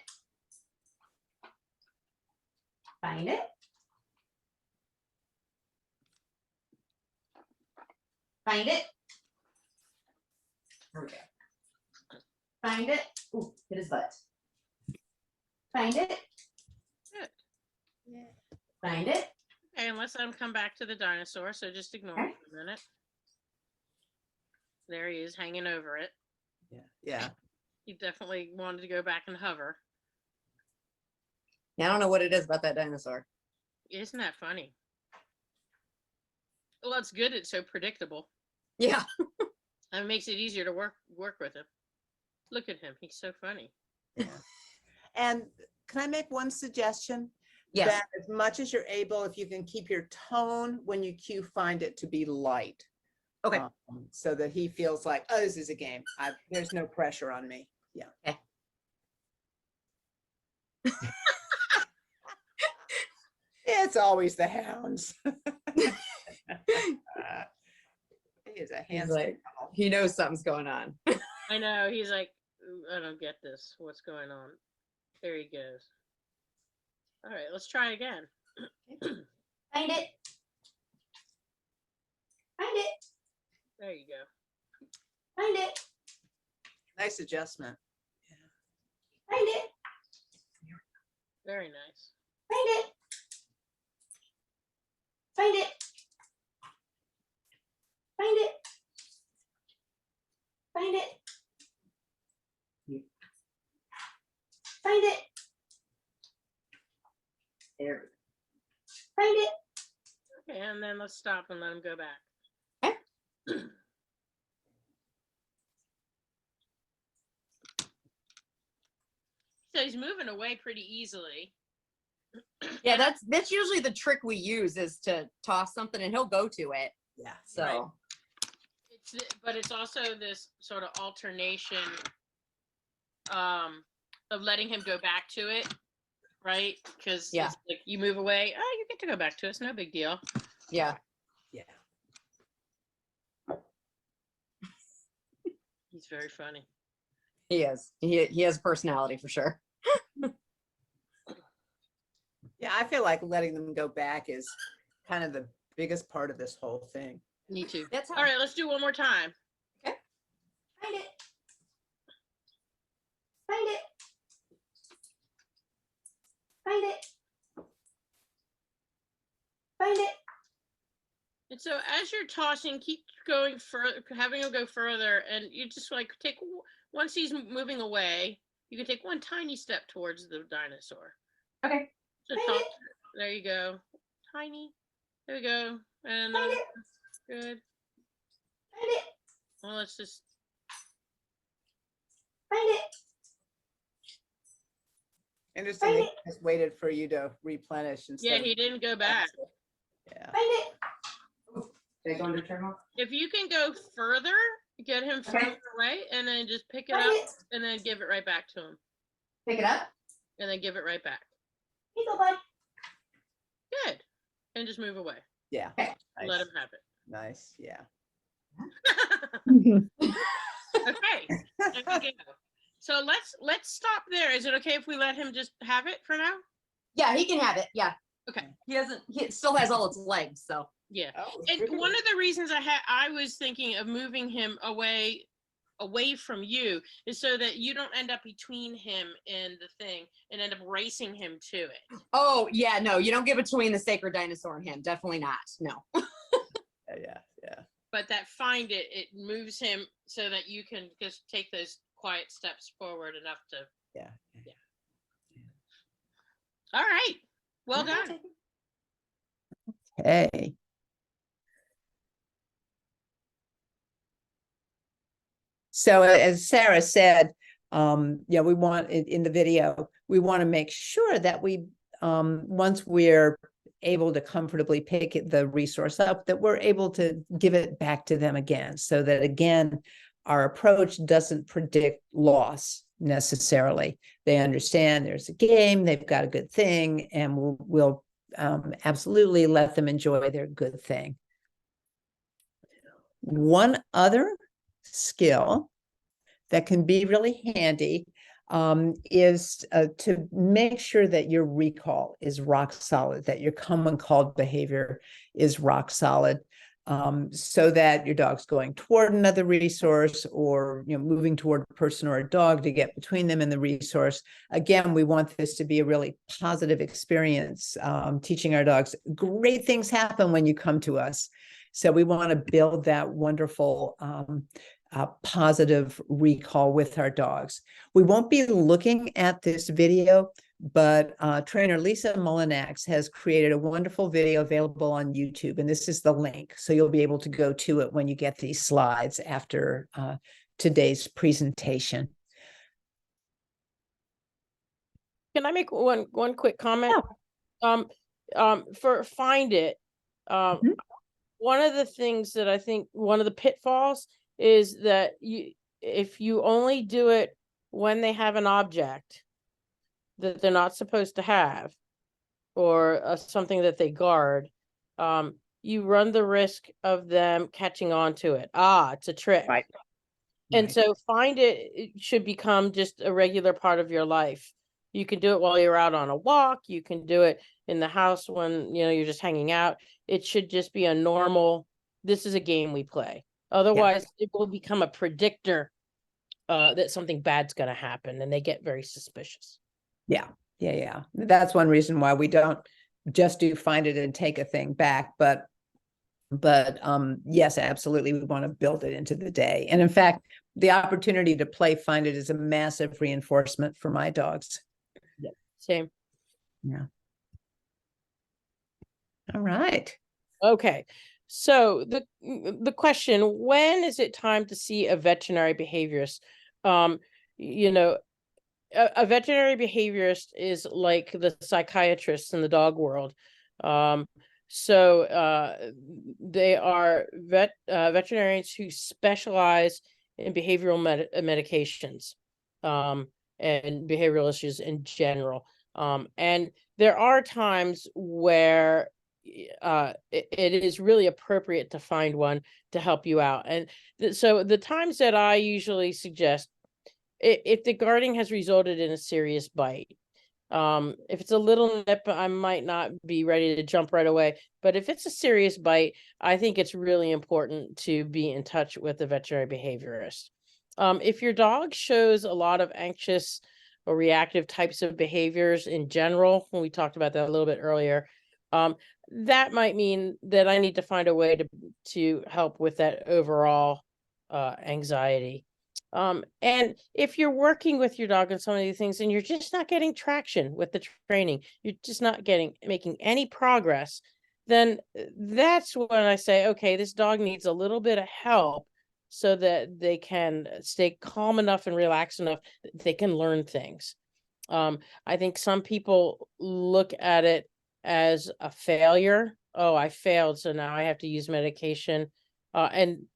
Find it. Find it. Here we go. Find it. Ooh, hit his butt. Find it. Good. Find it. Okay, and let's come back to the dinosaur. So just ignore Okay. it for a minute. There he is, hanging over it. Yeah. Yeah. He definitely wanted to go back and hover. Yeah, I don't know what it is about that dinosaur. Isn't that funny? Well, it's good. It's so predictable. Yeah. And it makes it easier to work with him. Look at him. He's so funny. Yeah. And can I make one suggestion? Yes. That as much as you're able, if you can keep your tone when you cue Find It to be light. Okay. So that he feels like, oh, this is a game. There's no pressure on me. Yeah. Okay. It's always the hounds. He is a He's hands. like, he knows something's going on. I know. He's like, I don't get this. What's going on? There he goes. All right, let's try again. Find it. Find it. There you go. Find it. Nice adjustment. Find it. Very nice. Find it. Find it. Find it. Find it. Find it. There. Find it. Okay, and then let's stop and let him go back. Okay. So he's moving away pretty easily. Yeah, that's usually the trick we use, is to toss something and he'll go to it. Yeah. So Right. But it's also this sort of alternation of letting him go back to it, right? Because Yeah. it's like you move away, oh, you get to go back to it. It's no big deal. yeah. Yeah. He's very funny. He is. He has personality for sure. Yeah, I feel like letting them go back is kind of the biggest part of this whole thing. Me too. That's how. All right, let's do one more time. Find it. Find it. Find it. Find it. And so as you're tossing, keep going further, having him go further, and you just like take, once he's moving away, you can take one tiny step towards the dinosaur. Okay. So Find toss, it. there you go. Tiny. There we go. And Find it. good. Find it. Well, let's just, Find it. Interesting, Find they it. just waited for you to replenish instead yeah, of. he didn't go back. Yeah. Find it. They going to turn off? If you can go further, get him Okay. further away, and then just pick it Find up, it. and then give it right back to him, Pick it up. and then give it right back. Here you go, bud. Good. And just move away. Yeah. Okay. Nice. Let him have it. Nice, yeah. Okay. There we go. So let's stop there. Is it okay if we let him just have it for now? Yeah, he can have it. Yeah. Okay. He still has all its legs, so. Yeah. Oh, And really? one of the reasons I was thinking of moving him away from you is so that you don't end up between him and the thing and end up racing him to it. Oh, yeah, no, you don't get between the sacred dinosaur and him. Definitely not. No. Yeah. But that find it moves him so that you can just take those quiet steps forward enough to. Yeah. All right. Well done. Okay. So as Sarah said, yeah, we want in the video, we want to make sure that we, once we're able to comfortably pick the resource up, that we're able to give it back to them again, so that again, our approach doesn't predict loss necessarily. They understand there's a game, they've got a good thing, and we'll absolutely let them enjoy their good thing. One other skill that can be really handy is to make sure that your recall is rock solid, that your come when called behavior is rock solid, so that your dog's going toward another resource, or moving toward a person or a dog to get between them and the resource. Again, we want this to be a really positive experience, teaching our dogs great things happen when you come to us. So we want to build that wonderful positive recall with our dogs. We won't be looking at this video, but trainer Lisa Mullinax has created a wonderful video available on YouTube, and this is the link. So you'll be able to go to it when you get these slides after today's presentation. Can I make one quick comment? For Find It, one of the things that I think, one of the pitfalls is that if you only do it when they have an object that they're not supposed to have, or something that they guard, you run the risk of them catching on to it. It's a trick. Right. And Right. so it should become just a regular part of your life. You can do it while you're out on a walk. You can do it in the house when you're just hanging out. It should just be a normal, this is a game we play. Otherwise, it will become a predictor that something bad's going to happen, and they get very suspicious. Yeah. That's one reason why we don't just do Find It and take a thing back, but yes, absolutely, we want to build it into the day. And in fact, the opportunity to play Find It is a massive reinforcement for my dogs. Same. Yeah. All right. Okay. So the question, when is it time to see a veterinary behaviorist? A veterinary behaviorist is like the psychiatrist in the dog world. They are veterinarians who specialize in behavioral medications and behavioral issues in general. And there are times where it is really appropriate to find one to help you out. And so the times that I usually suggest, if the guarding has resulted in a serious bite, If it's a little nip, I might not be ready to jump right away. But if it's a serious bite, I think it's really important to be in touch with a veterinary behaviorist. If your dog shows a lot of anxious or reactive types of behaviors in general, when we talked about that a little bit earlier, that might mean that I need to find a way to help with that overall anxiety. And if you're working with your dog on some of these things and you're just not getting traction with the training, you're just not making any progress, then that's when I say, okay, this dog needs a little bit of help so that they can stay calm enough and relaxed enough that they can learn things. I think some people look at it as a failure. Oh, I failed, so now I have to use medication. And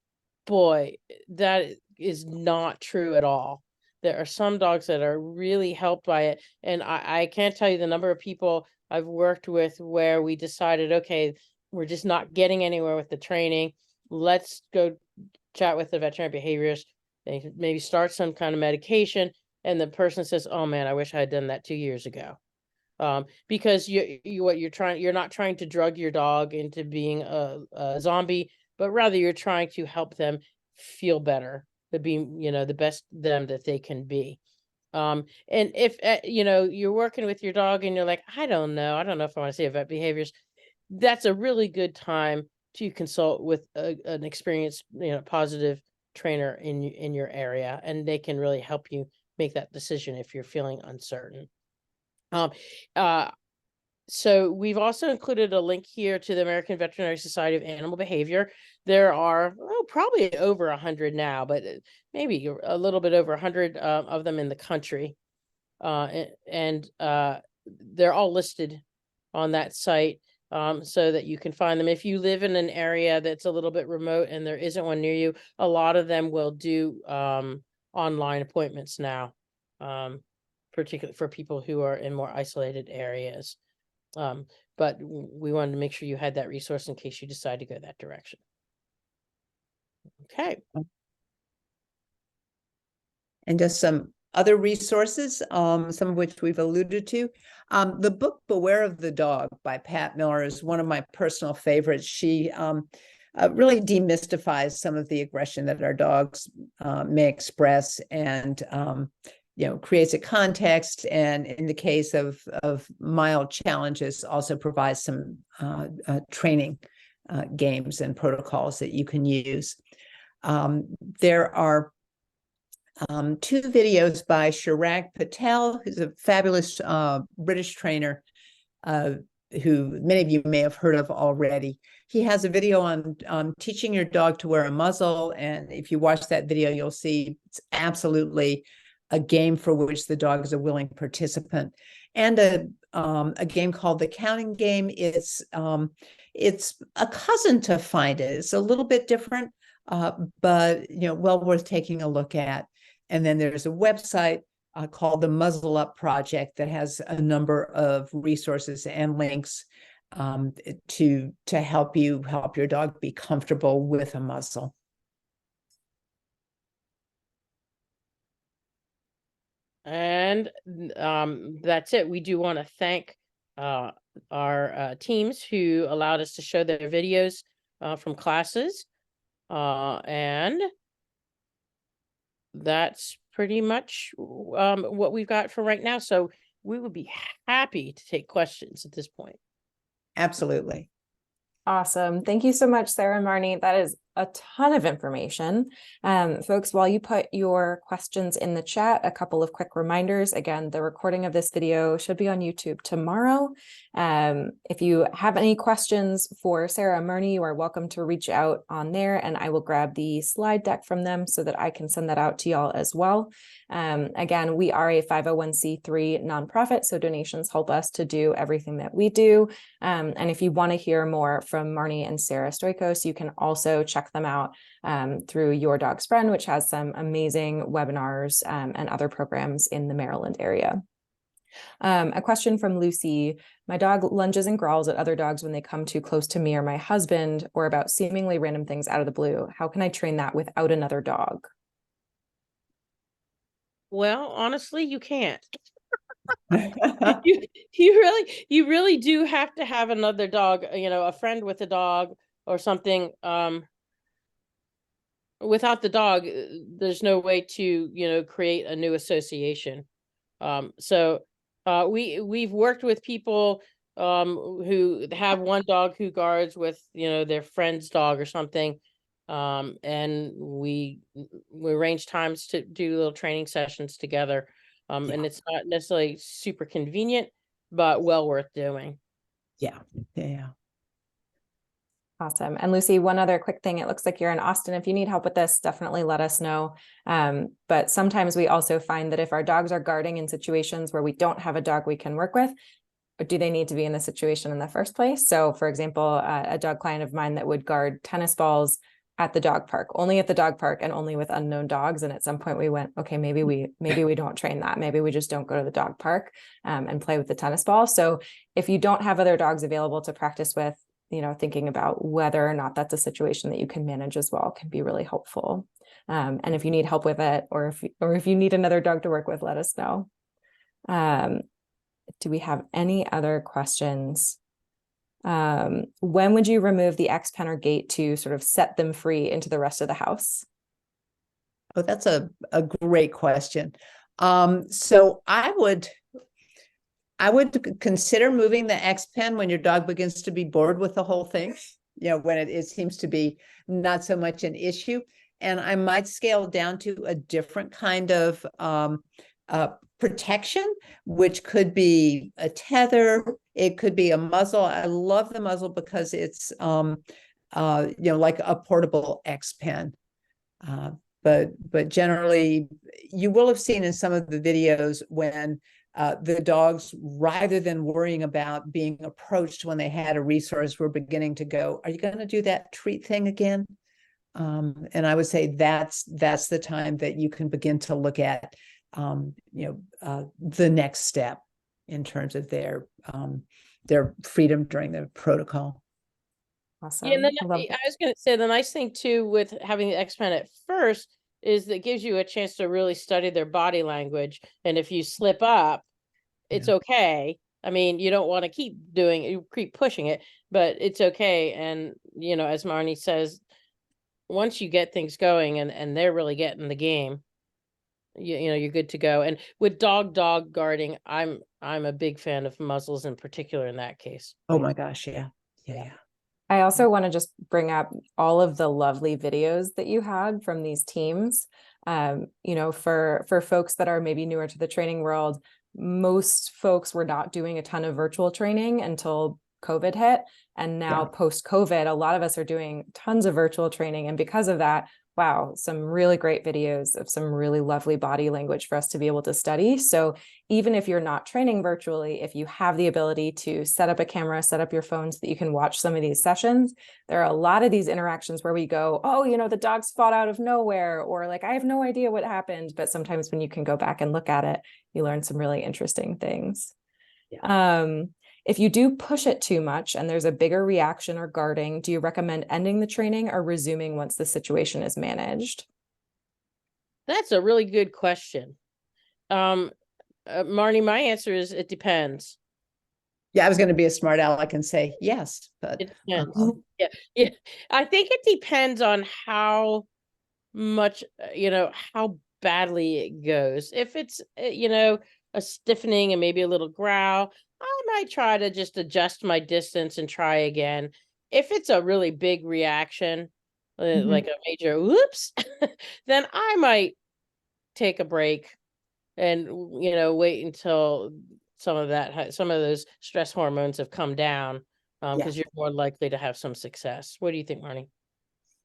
boy, that is not true at all. There are some dogs that are really helped by it. And I can't tell you the number of people I've worked with where we decided, okay, we're just not getting anywhere with the training. Let's go chat with the veterinary behaviorist. They maybe start some kind of medication. And the person says, oh man, I wish I had done that 2 years ago. Because you're not trying to drug your dog into being a zombie, but rather you're trying to help them feel better, to be, the best them that they can be. And if, you're working with your dog and you're like, I don't know if I want to see a vet behaviorist, that's a really good time to consult with an experienced, positive trainer in your area, and they can really help you make that decision if you're feeling uncertain. So we've also included a link here to the American Veterinary Society of Animal Behavior. There are probably over 100 now, but maybe a little bit over 100 of them in the country. And they're all listed on that site so that you can find them. If you live in an area that's a little bit remote and there isn't one near you, a lot of them will do online appointments now, particularly for people who are in more isolated areas. But we wanted to make sure you had that resource in case you decide to go that direction. Okay. And just some other resources, some of which we've alluded to. The book Beware of the Dog by Pat Miller is one of my personal favorites. She really demystifies some of the aggression that our dogs may express, and creates a context, and in the case of mild challenges, also provides some training games and protocols that you can use. There are 2 videos by Chirag Patel, who's a fabulous British trainer who many of you may have heard of already. He has a video on teaching your dog to wear a muzzle, and if you watch that video, you'll see it's absolutely a game for which the dog is a willing participant. And a game called the Counting Game. It's a cousin to Find It. It's a little bit different, but well worth taking a look at. And then there's a website called the Muzzle Up Project that has a number of resources and links to help your dog be comfortable with a muzzle. And that's it. We do want to thank our teams who allowed us to show their videos from classes. And that's pretty much what we've got for right now. So we would be happy to take questions at this point. Absolutely. Awesome. Thank you so much, Sarah and Marnie. That is a ton of information. Folks, while you put your questions in the chat, a couple of quick reminders. Again, the recording of this video should be on YouTube tomorrow. If you have any questions for Sarah and Marnie, you are welcome to reach out on there, and I will grab the slide deck from them so that I can send that out to y'all as well. Again, we are a 501c3 nonprofit, so donations help us to do everything that we do. And if you want to hear more from Marnie and Sarah Stoycos, you can also check them out through Your Dog's Friend, which has some amazing webinars and other programs in the Maryland area. A question from Lucy. My dog lunges and growls at other dogs when they come too close to me or my husband, or about seemingly random things out of the blue. How can I train that without another dog? Well, honestly, you can't. You really do have to have another dog, a friend with a dog or something. Without the dog, there's no way to, create a new association. So we've worked with people who have one dog who guards with, their friend's dog or something. And we arrange times to do little training sessions together. And it's not necessarily super convenient, but well worth doing. Yeah. Yeah. Awesome. And Lucy, one other quick thing. It looks like you're in Austin. If you need help with this, definitely let us know. But sometimes we also find that if our dogs are guarding in situations where we don't have a dog we can work with, do they need to be in the situation in the first place? So for example, a dog client of mine that would guard tennis balls at the dog park, only at the dog park and only with unknown dogs. And at some point we went, okay, maybe we don't train that. Maybe we just don't go to the dog park and play with the tennis ball. So if you don't have other dogs available to practice with, thinking about whether or not that's a situation that you can manage as well can be really helpful. And if you need help with it, or if you need another dog to work with, let us know. Do we have any other questions? When would you remove the X pen or gate to sort of set them free into the rest of the house? Oh, that's a great question. So I would consider moving the X pen when your dog begins to be bored with the whole thing, when it seems to be not so much an issue. And I might scale down to a different kind of protection, which could be a tether. It could be a muzzle. I love the muzzle because it's, like a portable X pen. But generally, you will have seen in some of the videos when the dogs, rather than worrying about being approached when they had a resource, were beginning to go, are you going to do that treat thing again? And I would say that's the time that you can begin to look at, the next step in terms of their freedom during the protocol. Awesome. Yeah, and then I was going to say the nice thing too with having the X pen at first is that it gives you a chance to really study their body language. And if you slip up, it's okay. I mean, you don't want to keep pushing it, but it's okay. And, as Marnie says, once you get things going and they're really getting the game, you're good to go. And with dog guarding, I'm a big fan of muzzles in particular in that case. Oh my gosh. Yeah. I also want to just bring up all of the lovely videos that you had from these teams. For folks that are maybe newer to the training world, most folks were not doing a ton of virtual training until COVID hit. And now post-COVID, a lot of us are doing tons of virtual training. And because of that, wow, some really great videos of some really lovely body language for us to be able to study. So even if you're not training virtually, if you have the ability to set up a camera, set up your phone so that you can watch some of these sessions, there are a lot of these interactions where we go, oh, the dogs fought out of nowhere, or like, I have no idea what happened. But sometimes when you can go back and look at it, you learn some really interesting things. If you do push it too much and there's a bigger reaction or guarding, do you recommend ending the training or resuming once the situation is managed? That's a really good question. Marnie, my answer is it depends. Yeah, I was going to be a smart aleck and say yes, but it depends. Yeah. I think it depends on how much, how badly it goes. If it's, a stiffening and maybe a little growl, I might try to just adjust my distance and try again. If it's a really big reaction, like a major whoops, then I might take a break and, wait until some of those stress hormones have come down, because you're more likely to have some success. What do you think, Marnie?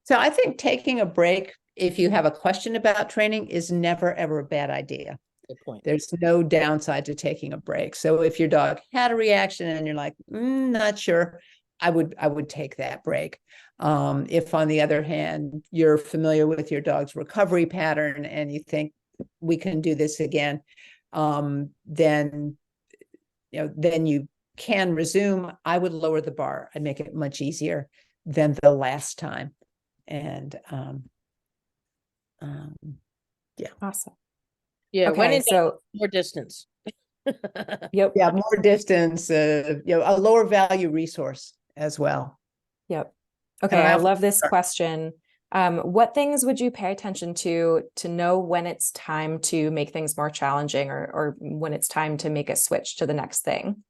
So I think taking a break, if you have a question about training, is never, ever a bad idea. Good point. There's no downside to taking a break. So if your dog had a reaction and you're like, not sure, I would take that break. If on the other hand, you're familiar with your dog's recovery pattern and you think we can do this again, then you can resume. I would lower the bar. I'd make it much easier than the last time. And awesome. Yeah. Okay, so more distance. Yep. Yeah, more distance, a lower value resource as well. Yep. And Okay, I often- love this question. What things would you pay attention to know when it's time to make things more challenging, or when it's time to make a switch to the next thing?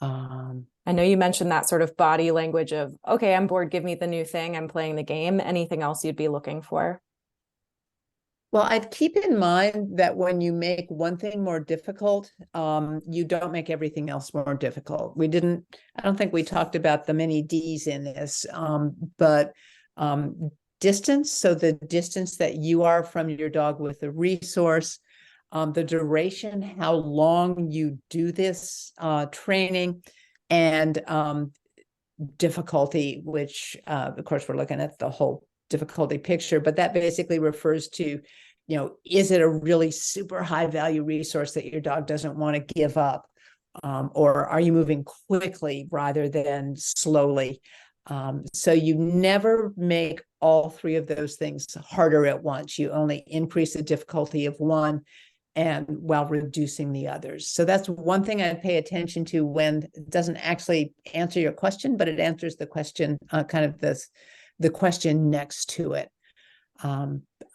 I know you mentioned that sort of body language of, okay, I'm bored, give me the new thing, I'm playing the game. Anything else you'd be looking for? Well, I'd keep in mind that when you make one thing more difficult, you don't make everything else more difficult. I don't think we talked about the many Ds in this, but distance. So the distance that you are from your dog with the resource, the duration, how long you do this training, and difficulty, which of course we're looking at the whole difficulty picture, but that basically refers to, is it a really super high value resource that your dog doesn't want to give up? Or are you moving quickly rather than slowly? So you never make all three of those things harder at once. You only increase the difficulty of one and while reducing the others. So that's one thing I'd pay attention to when it doesn't actually answer your question, but it answers the question, kind of the question next to it.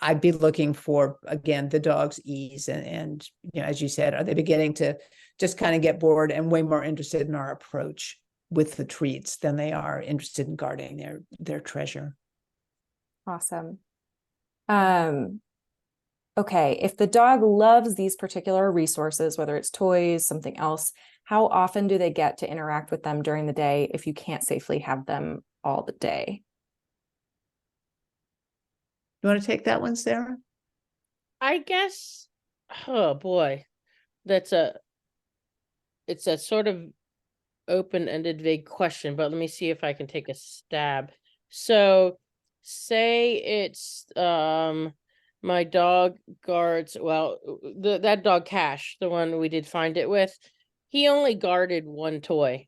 I'd be looking for, again, the dog's ease and as you said, are they beginning to just kind of get bored and way more interested in our approach with the treats than they are interested in guarding their treasure. Awesome. Okay, if the dog loves these particular resources, whether it's toys, something else, how often do they get to interact with them during the day if you can't safely have them all the day? You want to take that one, Sarah? I guess, oh boy, it's a sort of open-ended vague question, but let me see if I can take a stab. So say it's my dog guards, well, that dog Cash, the one we did find it with, he only guarded one toy.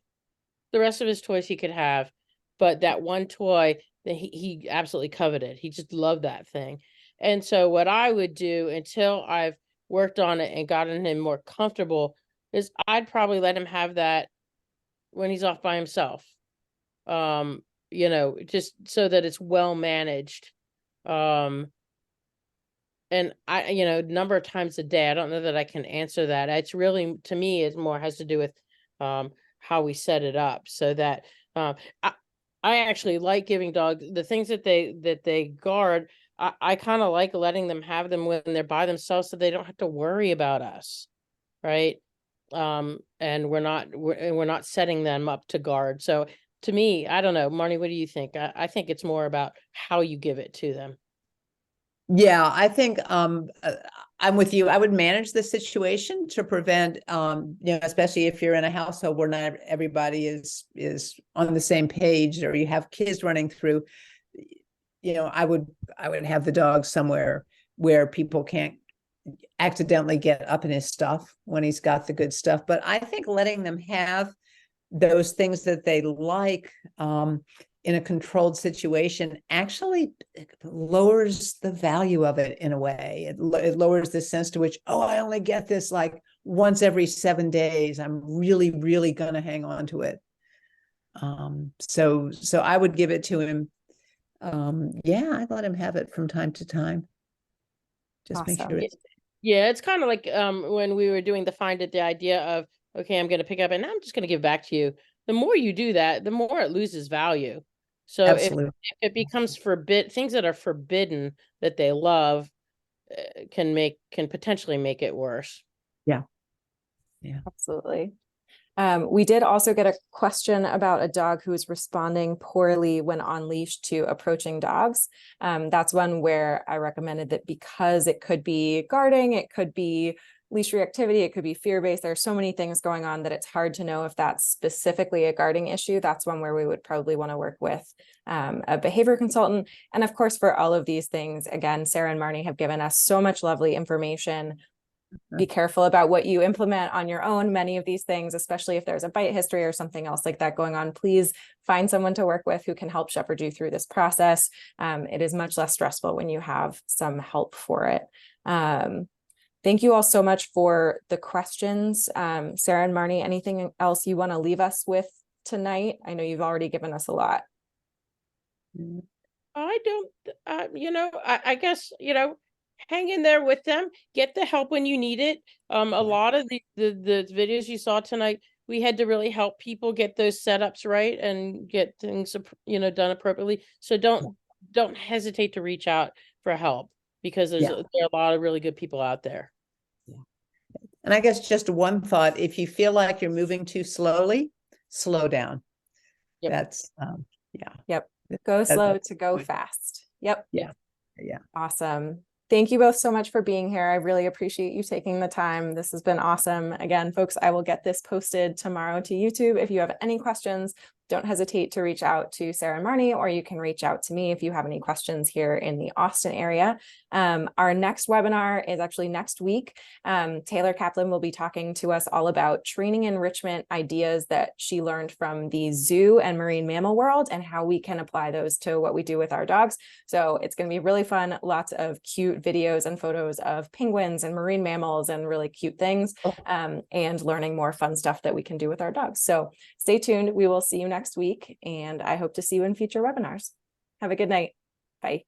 The rest of his toys he could have, but that one toy that he absolutely coveted. He just loved that thing. And so what I would do until I've worked on it and gotten him more comfortable is I'd probably let him have that when he's off by himself. Just so that it's well managed. And a number of times a day, I don't know that I can answer that. It's really, to me, it more has to do with how we set it up so that I actually like giving dogs the things that they guard. I kind of like letting them have them when they're by themselves so they don't have to worry about us. Right. And we're not setting them up to guard. So to me, I don't know, Marnie, what do you think? I think it's more about how you give it to them. Yeah, I think I'm with you. I would manage the situation to prevent, especially if you're in a household where not everybody is on the same page, or you have kids running through. I would have the dog somewhere where people can't accidentally get up in his stuff when he's got the good stuff. But I think letting them have those things that they like in a controlled situation actually lowers the value of it in a way. It lowers the sense to which, I only get this like once every 7 days. I'm really, really going to hang on to it. So I would give it to him. I'd let him have it from time to time. Just make Awesome. sure it's Yeah, it's kind of like when we were doing the idea of, okay, I'm going to pick up and I'm just going to give back to you. The more you do that, the more it loses value. So if it becomes things that are forbidden that they love can potentially make it worse. Yeah. Absolutely. We did also get a question about a dog who is responding poorly when on leash to approaching dogs. That's one where I recommended that because it could be guarding, it could be leash reactivity, it could be fear-based. There are so many things going on that it's hard to know if that's specifically a guarding issue. That's one where we would probably want to work with a behavior consultant. And of course, for all of these things, again, Sarah and Marnie have given us so much lovely information. Be careful about what you implement on your own. Many of these things, especially if there's a bite history or something else like that going on, please find someone to work with who can help shepherd you through this process. It is much less stressful when you have some help for it. Thank you all so much for the questions. Sarah and Marnie, anything else you want to leave us with tonight? I know you've already given us a lot. I don't, I guess, hang in there with them, get the help when you need it. A lot of the videos you saw tonight, we had to really help people get those setups right and get things, done appropriately. So don't hesitate to reach out for help, because there are a lot of really good people out there. And I guess just one thought, if you feel like you're moving too slowly, slow down. Yep. That's, Yep. Go slow that's to go fine. fast. Yep. Yeah. Awesome. Thank you both so much for being here. I really appreciate you taking the time. This has been awesome. Again, folks, I will get this posted tomorrow to YouTube. If you have any questions, don't hesitate to reach out to Sarah and Marnie, or you can reach out to me if you have any questions here in the Austin area. Our next webinar is actually next week. Taylor Kaplan will be talking to us all about training enrichment ideas that she learned from the zoo and marine mammal world, and how we can apply those to what we do with our dogs. So it's going to be really fun. Lots of cute videos and photos of penguins and marine mammals and really cute things, and learning more fun stuff that we can do with our dogs. So stay tuned. We will see you next week, and I hope to see you in future webinars. Have a good night. Bye.